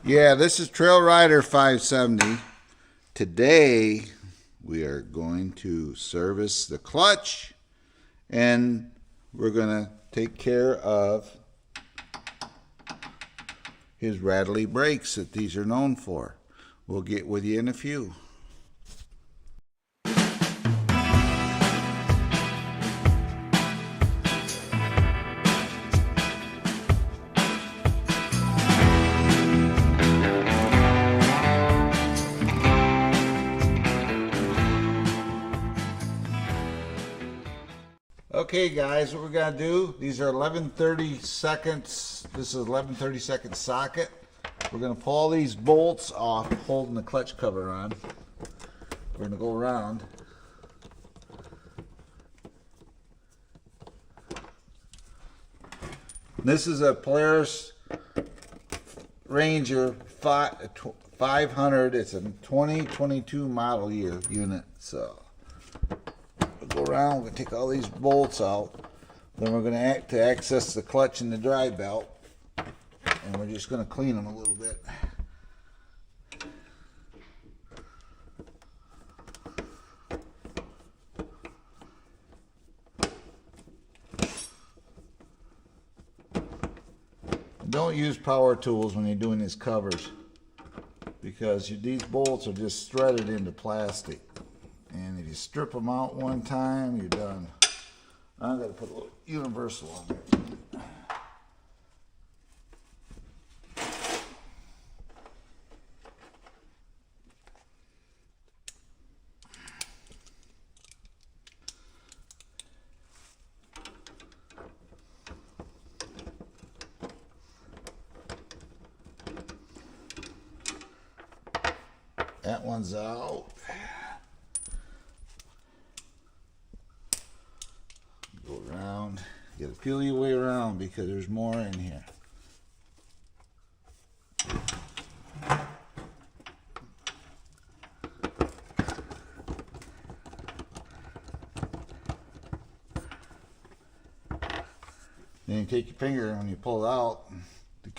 Yeah, this is Trailrider 570. Today we are going to service the clutch and we're going to take care of his rattly brakes that these are known for. We'll get with you in a few. Okay guys, what we're going to do, these are 11/32. This is 11/32 socket. We're going to pull all these bolts off holding the clutch cover on. We're going to go around. This is a Polaris Ranger 500. It's a 2022 model year unit. So go around, we're going to take all these bolts out, then we're going to access the clutch and the drive belt, and we're just going to clean them a little bit. Don't use power tools when you're doing these covers, because these bolts are just threaded into plastic. And if you strip them out one time, you're done. I'm going to put a little universal on there. That one's out. Go around. You gotta peel your way around because there's more in here. Then you take your finger when you pull it out to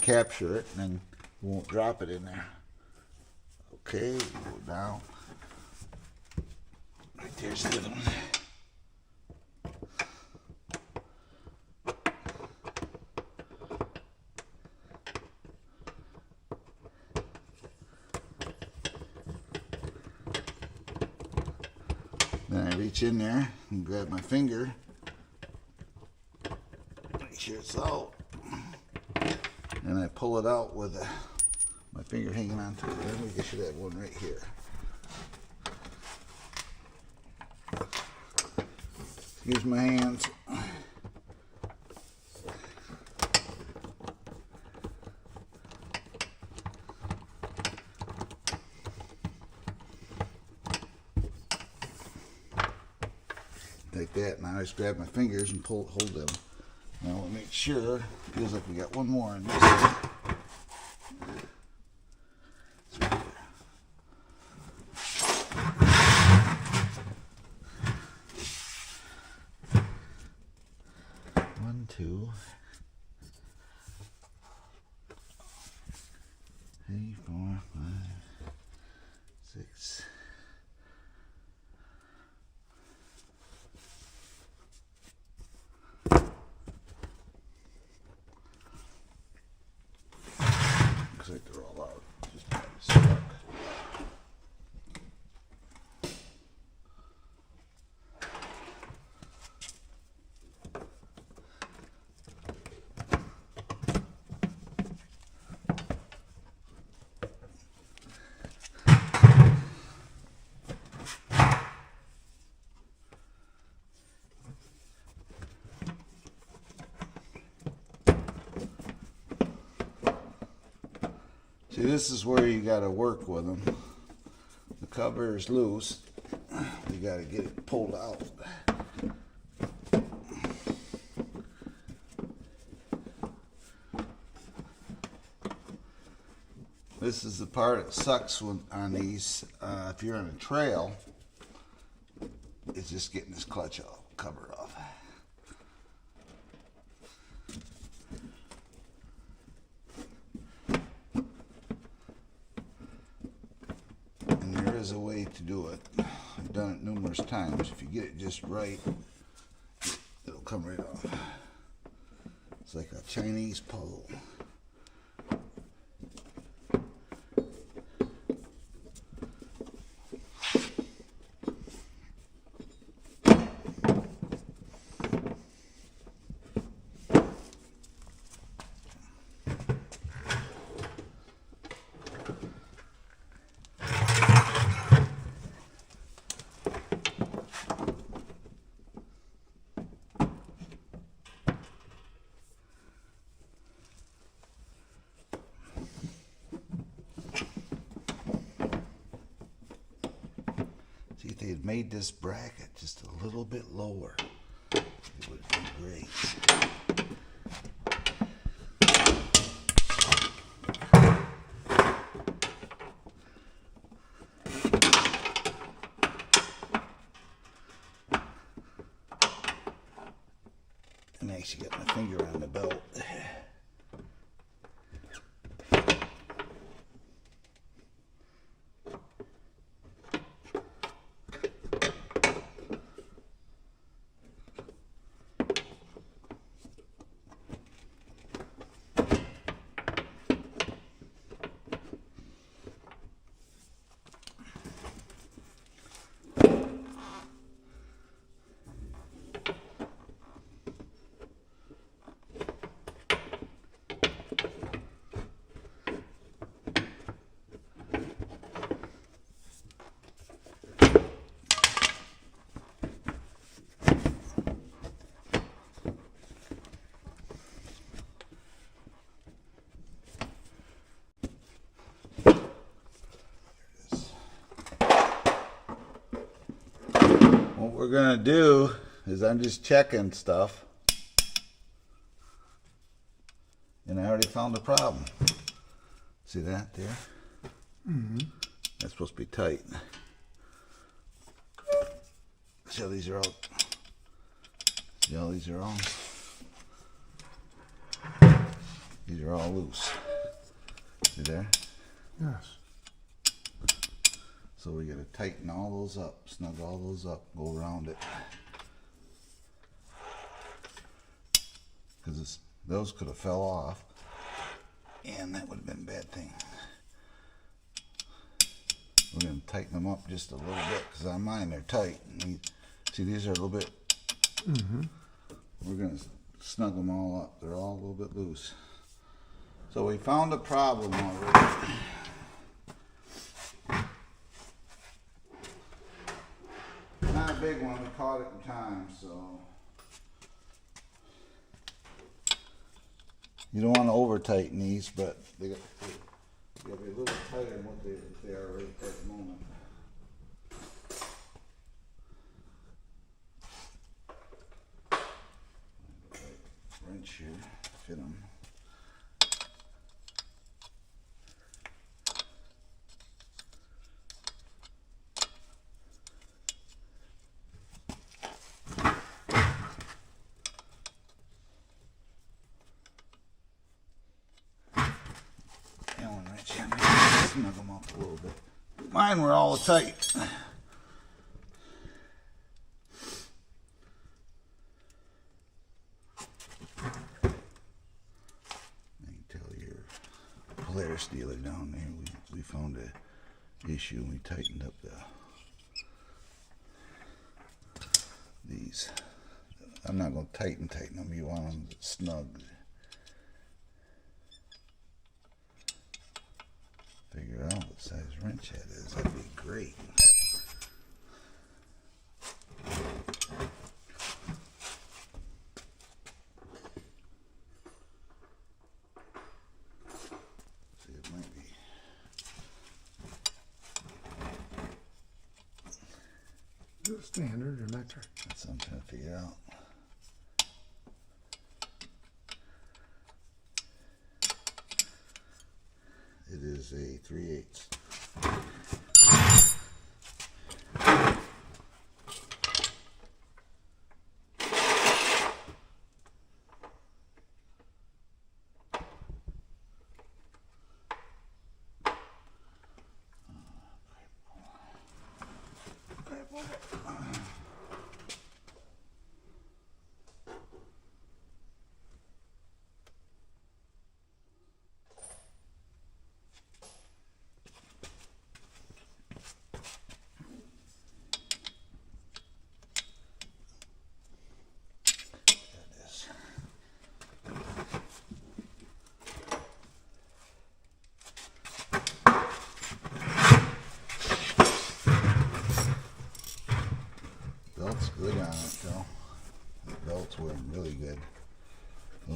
capture it, and then you won't drop it in there. Okay, go down. Right there's the other one. Then I reach in there and grab my finger, make sure it's out, and I pull it out with my finger hanging onto it. I think I should have one right here. Excuse my hands. Like that, and I just grab my fingers and hold them. Now we'll make sure. Feels like we got one more in this one. One, two, 3, 4, 5, 6. Looks like they're all out. Just kind of stuck. See, this is where you got to work with them. The cover is loose. You got to get it pulled out. This is the part that sucks on these. If you're on a trail, it's just getting this clutch cover off. like to do it. I've done it numerous times. If you get it just right, it'll come right off. It's like a Chinese puzzle. See, if they had made this bracket just a little bit lower, it would have been great. And I actually got my finger on the belt. What we're gonna do is I'm just checking stuff, and I already found the problem. See that there? Mm-hmm. That's supposed to be tight. So these are all. See how these are all? These are all loose. See there? Yes. So we gotta tighten all those up, snug all those up, go around it. Because those could have fell off, and that would have been a bad thing. We're gonna tighten them up just a little bit, because on mine they're tight. See, these are a little bit. Mm-hmm. We're gonna snug them all up. They're all a little bit loose. So we found a problem already. Not a big one, we caught it in time, so. You don't want to over tighten these, but they got to be a little tighter than what they are right at the moment. Wrench here, fit them. Snug them up a little bit. Mine were all tight. I can tell your Polaris dealer down there, we found an issue and we tightened up these. I'm not going to tighten them. You want them snug. Figure out what size wrench that is. That'd be great. See, it might be. Is it standard or metric? That's what I'm trying to figure out. It is a 3/8.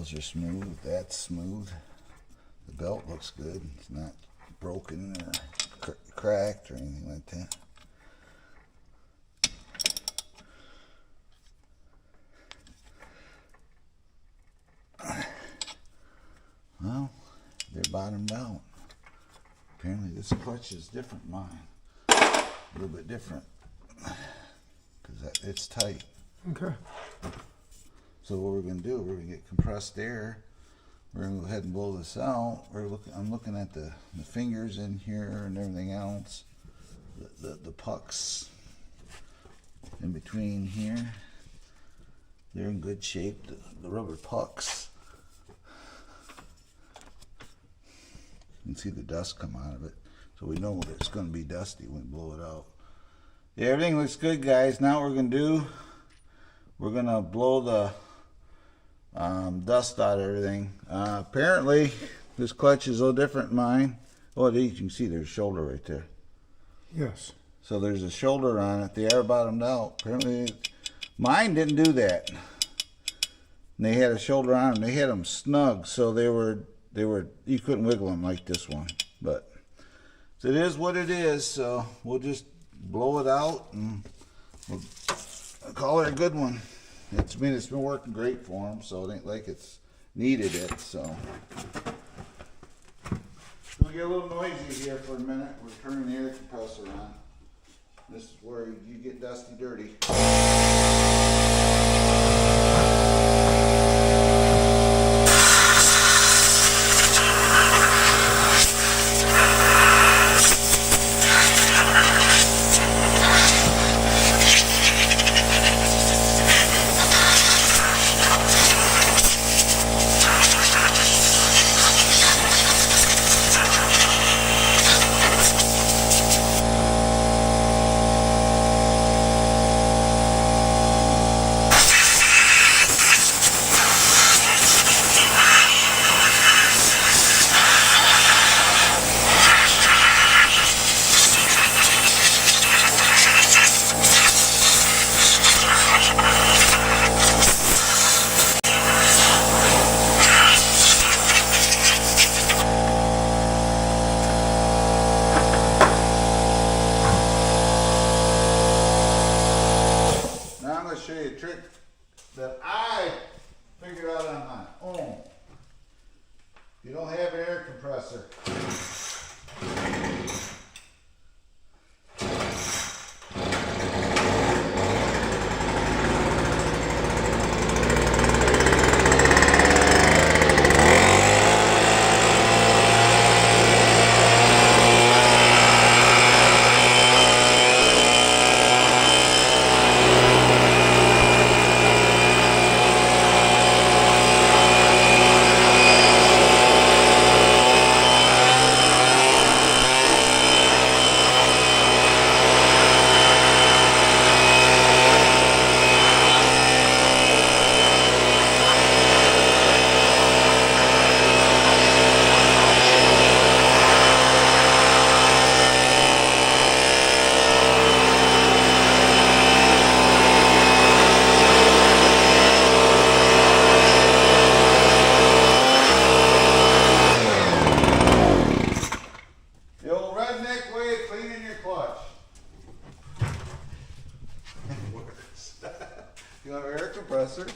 Those are smooth. That's smooth. The belt looks good. It's not broken or cracked or anything like that. Well, they're bottomed out. Apparently this clutch is different than mine. A little bit different. Because it's tight. Okay. So what we're going to do, we're going to get compressed air. We're going to go ahead and blow this out. I'm looking at the fingers in here and everything else. The pucks in between here. They're in good shape, the rubber pucks. You can see the dust come out of it. So we know it's going to be dusty when we blow it out. Yeah, everything looks good, guys. Now what we're going to do, we're going to blow the dust out of everything. Apparently, this clutch is a little different than mine. Oh, you can see there's a shoulder right there. Yes. So there's a shoulder on it. They are bottomed out. Apparently, mine didn't do that. And they had a shoulder on them. They had them snug, so they were you couldn't wiggle them like this one. But so it is what it is. So we'll just blow it out and we'll call it a good one. It's been working great for them, so it ain't like it's needed it. So we'll get a little noisy here for a minute. We're turning the air compressor on. This is where you get dusty dirty. Show you a trick that I figured out on my own. You don't have an air compressor. You have an air compressor.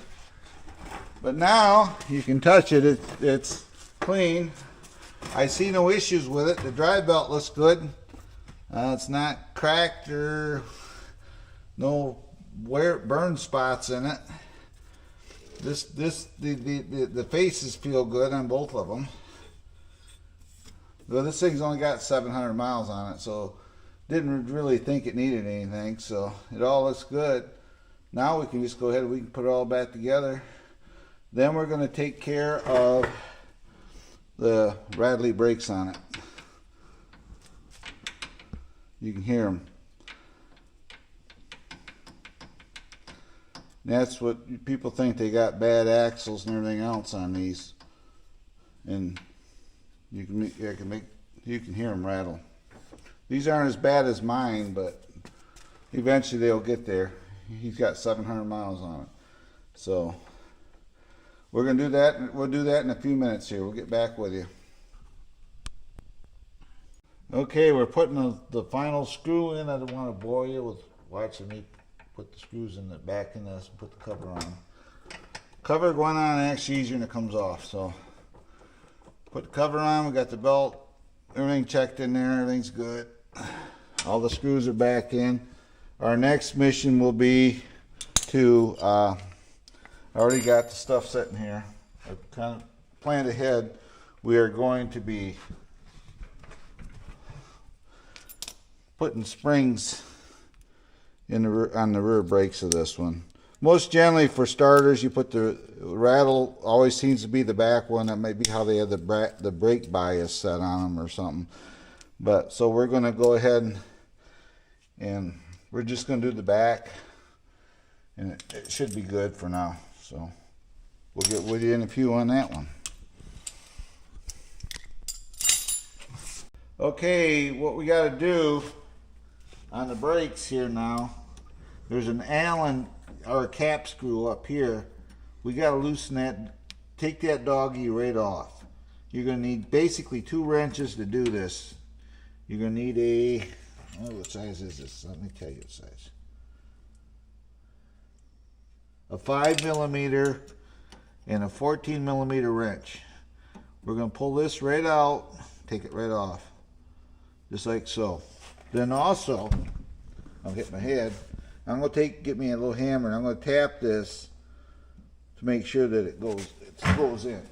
But now you can touch it. It's clean. I see no issues with it. The drive belt looks good. It's not cracked or no burn spots in it. The faces feel good on both of them. Well, this thing's only got 700 miles on it, so didn't really think it needed anything. So it all looks good. Now we can just go ahead and we can put it all back together. Then we're going to take care of the rattly brakes on it. You can hear them. That's what people think, they got bad axles and everything else on these, and you can hear them rattle. These aren't as bad as mine, but eventually they'll get there. He's got 700 miles on it. So we're gonna do that. We'll do that in a few minutes here. We'll get back with you. Okay, we're putting the final screw in. I don't want to bore you with watching me put the screws in the back in this and put the cover on. Cover going on actually easier than it comes off. So put the cover on. We got the belt, everything checked in there. Everything's good. All the screws are back in. Our next mission will be to. I already got the stuff sitting here. I kind of planned ahead. We are going to be putting springs in on the rear brakes of this one. Most generally for starters, you put the rattle, always seems to be the back one. That might be how they have the brake bias set on them or something. But so we're going to go ahead and we're just going to do the back, and it should be good for now. So we'll get with you in a few on that one. Okay, what we got to do on the brakes here now, there's an Allen or a cap screw up here. We got to loosen that, take that doggy right off. You're going to need basically 2 wrenches to do this. You're going to need a, oh, what size is this? Let me tell you what size. A 5mm and a 14mm wrench. We're going to pull this right out, take it right off, just like so. Then also, I'll hit my head. I'm going to get me a little hammer, and I'm going to tap this to make sure that it goes in.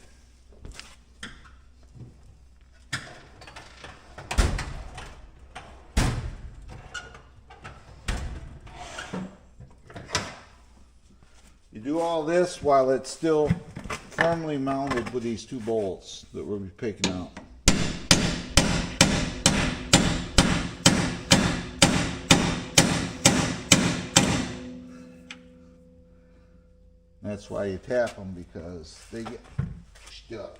You do all this while it's still firmly mounted with these 2 bolts that we'll be picking out. That's why you tap them, because they get stuck.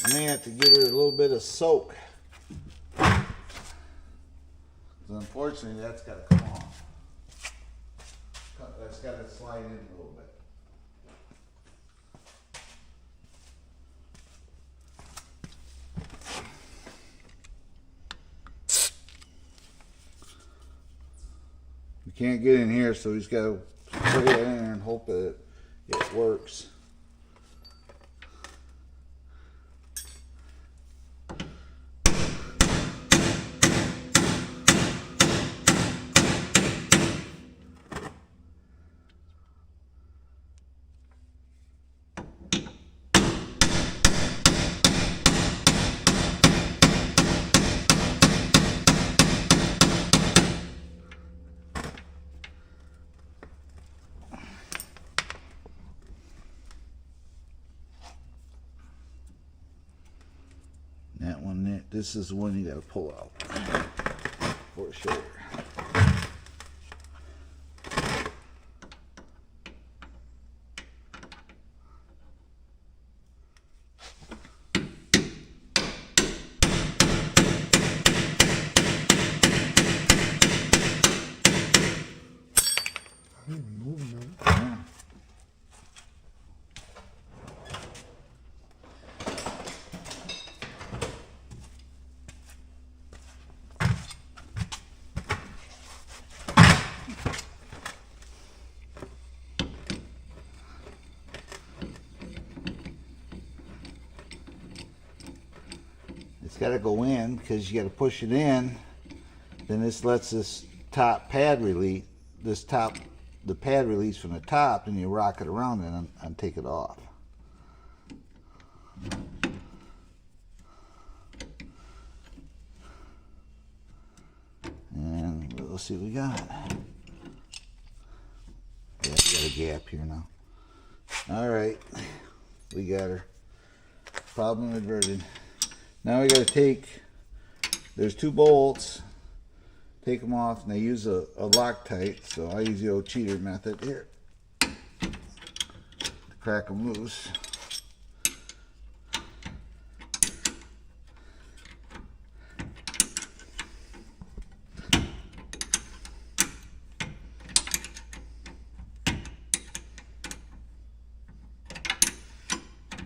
You may have to give it a little bit of soak. Unfortunately, that's got to come off. That's got to slide in a little bit. We can't get in here, so he's got to put it in there and hope that it works. That one there, this is the one you got to pull out for sure. It's got to go in because you got to push it in. Then this lets this top pad release, the pad release from the top, and you rock it around and take it off. And we'll see what we got. Yeah, we got a gap here now. All right, we got her. Problem averted. Now we got to take, there's 2 bolts, take them off, and they use a Loctite, so I use the old cheater method here. crack them loose.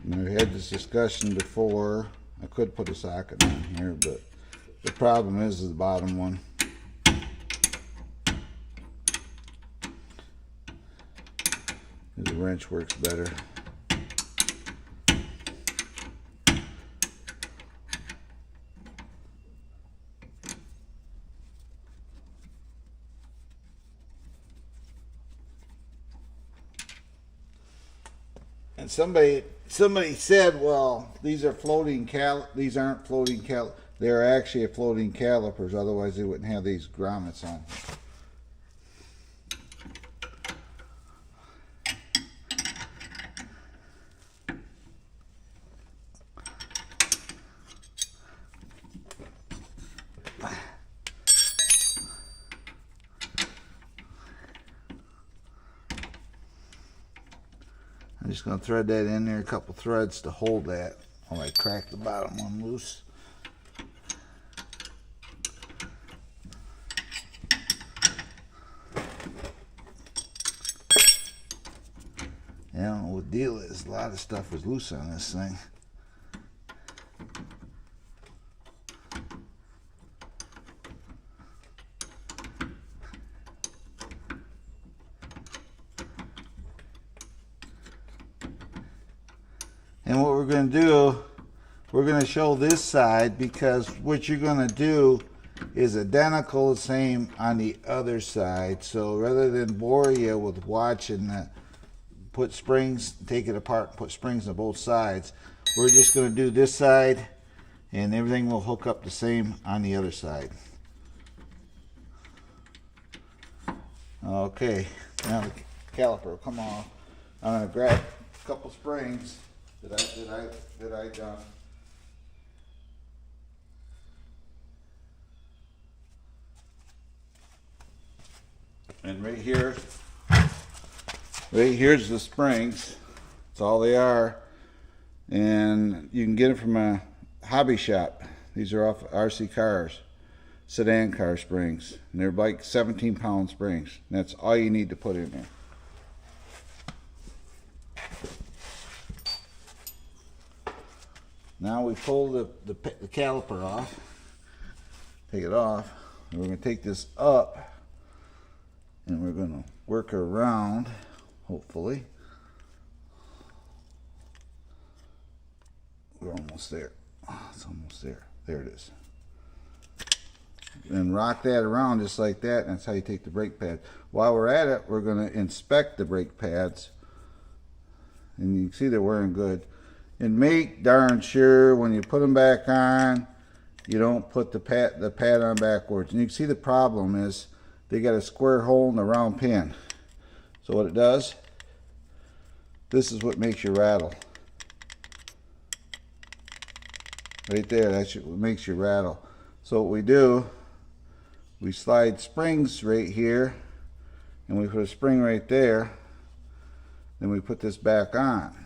And we had this discussion before. I could put a socket on here, but the problem is the bottom one. The wrench works better. And somebody said, well, these aren't floating they're actually floating calipers, otherwise they wouldn't have these grommets on. I'm just going to thread that in there, a couple threads to hold that while I crack the bottom one loose. I don't know what the deal is. A lot of stuff was loose on this thing. And what we're going to do, we're going to show this side, because what you're going to do is identical the same on the other side. So rather than bore you with watching put springs, take it apart, put springs on both sides, we're just going to do this side and everything will hook up the same on the other side. Okay, now the caliper will come off. I'm going to grab a couple springs that I done. And right here's the springs. That's all they are. And you can get them from a hobby shop. These are off RC cars, sedan car springs. And they're like 17-pound springs. And that's all you need to put in there. Now we pull the caliper off, take it off, and we're going to take this up and we're going to work her around, hopefully. We're almost there. Oh, it's almost there. There it is. And rock that around just like that, and that's how you take the brake pad. While we're at it, we're going to inspect the brake pads. And you can see they're wearing good. And make darn sure when you put them back on, you don't put the pad on backwards. And you can see the problem is they got a square hole in the round pin. So what it does, this is what makes you rattle. Right there, that's what makes you rattle. So what we do, we slide springs right here, and we put a spring right there, then we put this back on.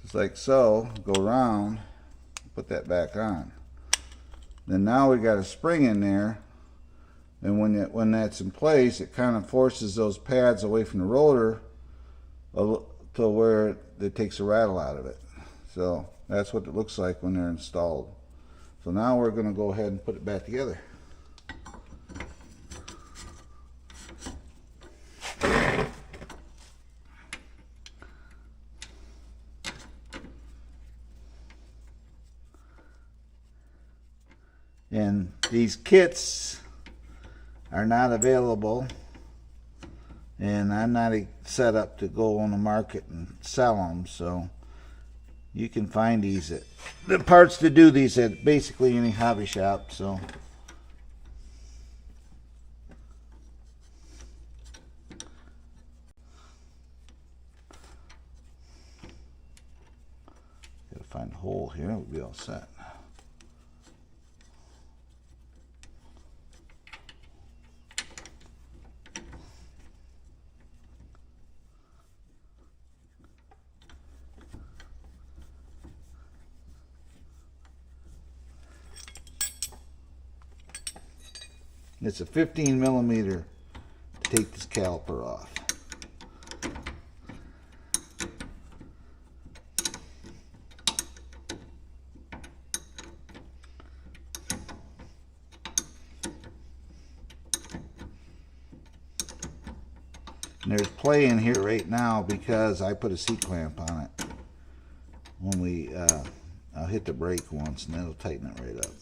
Just like so, go around, put that back on. Then now we got a spring in there, and when that's in place, it kind of forces those pads away from the rotor to where it takes the rattle out of it. So that's what it looks like when they're installed. So now we're going to go ahead and put it back together. And these kits are not available, and I'm not set up to go on the market and sell them, so you can find these at the parts to do these at basically any hobby shop. So gotta find a hole here, we'll be all set. It's a 15 millimeter to take this caliper off. And there's play in here right now because I put a C-clamp on it. When we, I'll hit the brake once and that'll tighten it right up.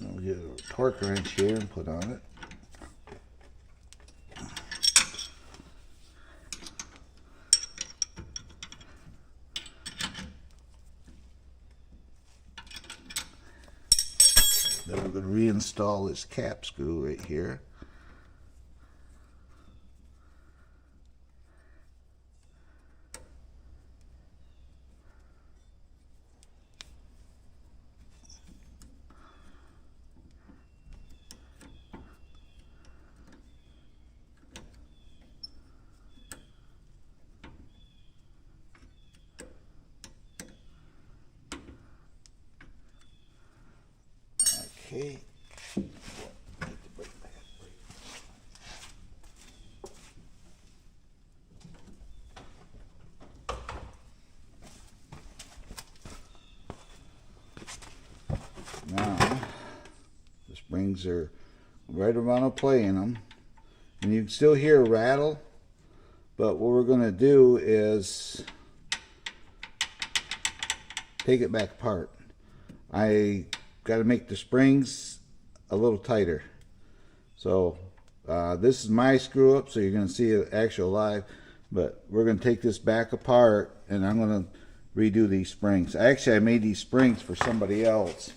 We'll get a torque wrench here and put on it. Then we're going to reinstall this cap screw right here. Okay. Now, the springs are right around a play in them. And you can still hear a rattle, but what we're going to do is take it back apart. I got to make the springs a little tighter. So this is my screw up, so you're going to see it actual live, but we're going to take this back apart and I'm going to redo these springs. Actually, I made these springs for somebody else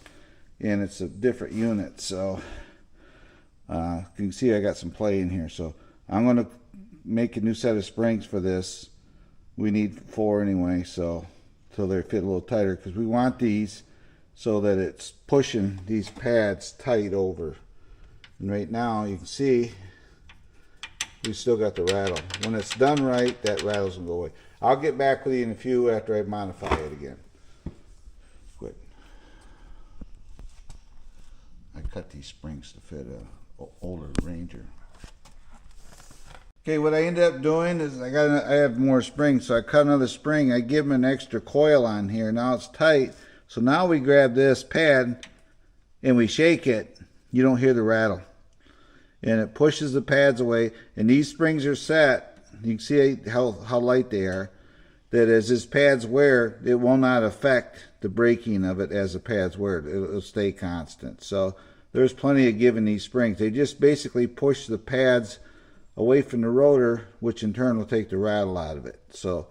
and it's a different unit, so you can see I got some play in here. So I'm going to make a new set of springs for this. We need 4 anyway, so they fit a little tighter, because we want these so that it's pushing these pads tight over. And right now you can see we still got the rattle. When it's done right, that rattle's gonna go away. I'll get back with you in a few after I modify it again. Quick. I cut these springs to fit a older Ranger. Okay, what I ended up doing is I have more springs, so I cut another spring. I give them an extra coil on here. Now it's tight. So now we grab this pad and we shake it. You don't hear the rattle. And it pushes the pads away. And these springs are set. You can see how light they are. That as this pads wear, it will not affect the braking of it as the pads wear. It'll stay constant. So there's plenty of give in these springs. They just basically push the pads away from the rotor, which in turn will take the rattle out of it. So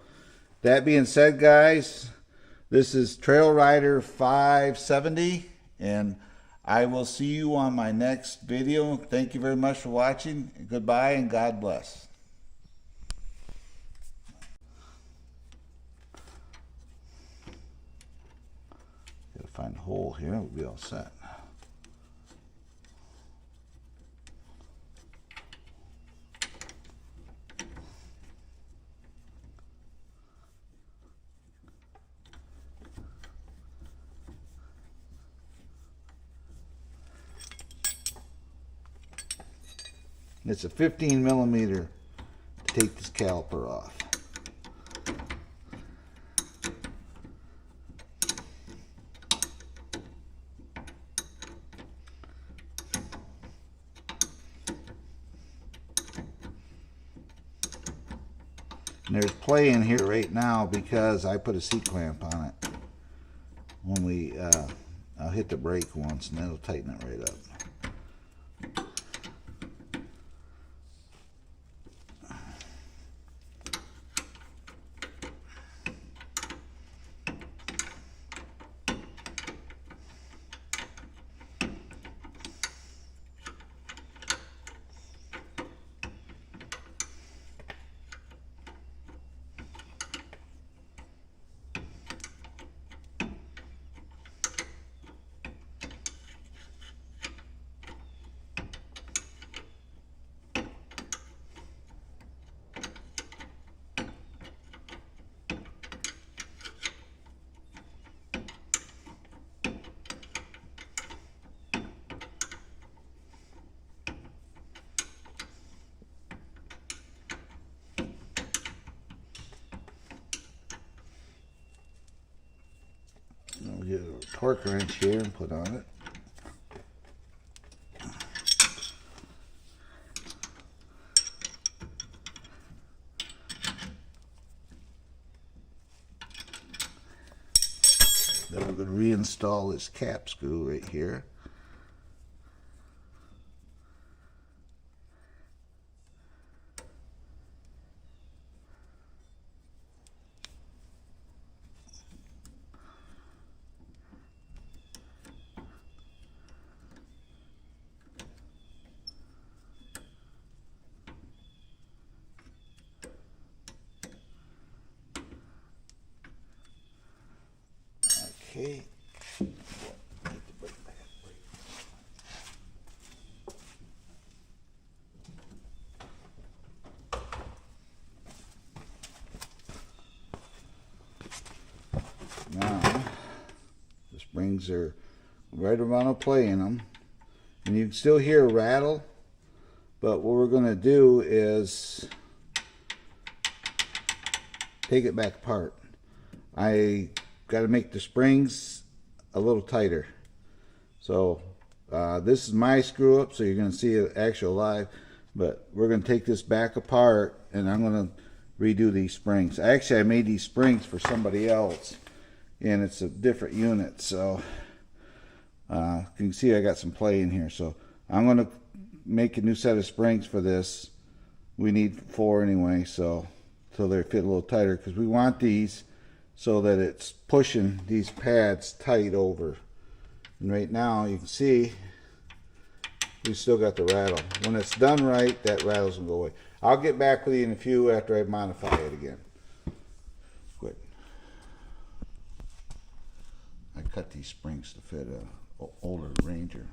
that being said, guys, this is Trailrider 570, and I will see you on my next video. Thank you very much for watching. Goodbye and God bless. Gotta find a hole here, we'll be all set. It's a 15 millimeter to take this caliper off. And there's play in here right now because I put a C-clamp on it. When we, I'll hit the brake once and that'll tighten it right up. We'll get a torque wrench here and put on it. Then we're going to reinstall this cap screw right here. Okay. Now, the springs are right around a play in them. And you can still hear a rattle, but what we're going to do is take it back apart. I got to make the springs a little tighter. So this is my screw up, so you're going to see it actual live, but we're going to take this back apart and I'm going to redo these springs. Actually, I made these springs for somebody else and it's a different unit, so you can see I got some play in here. So I'm going to make a new set of springs for this. We need 4 anyway, so they fit a little tighter because we want these so that it's pushing these pads tight over. And right now you can see we still got the rattle. When it's done right, that rattle's gonna go away. I'll get back with you in a few after I modify it again. Quick. I cut these springs to fit a older Ranger.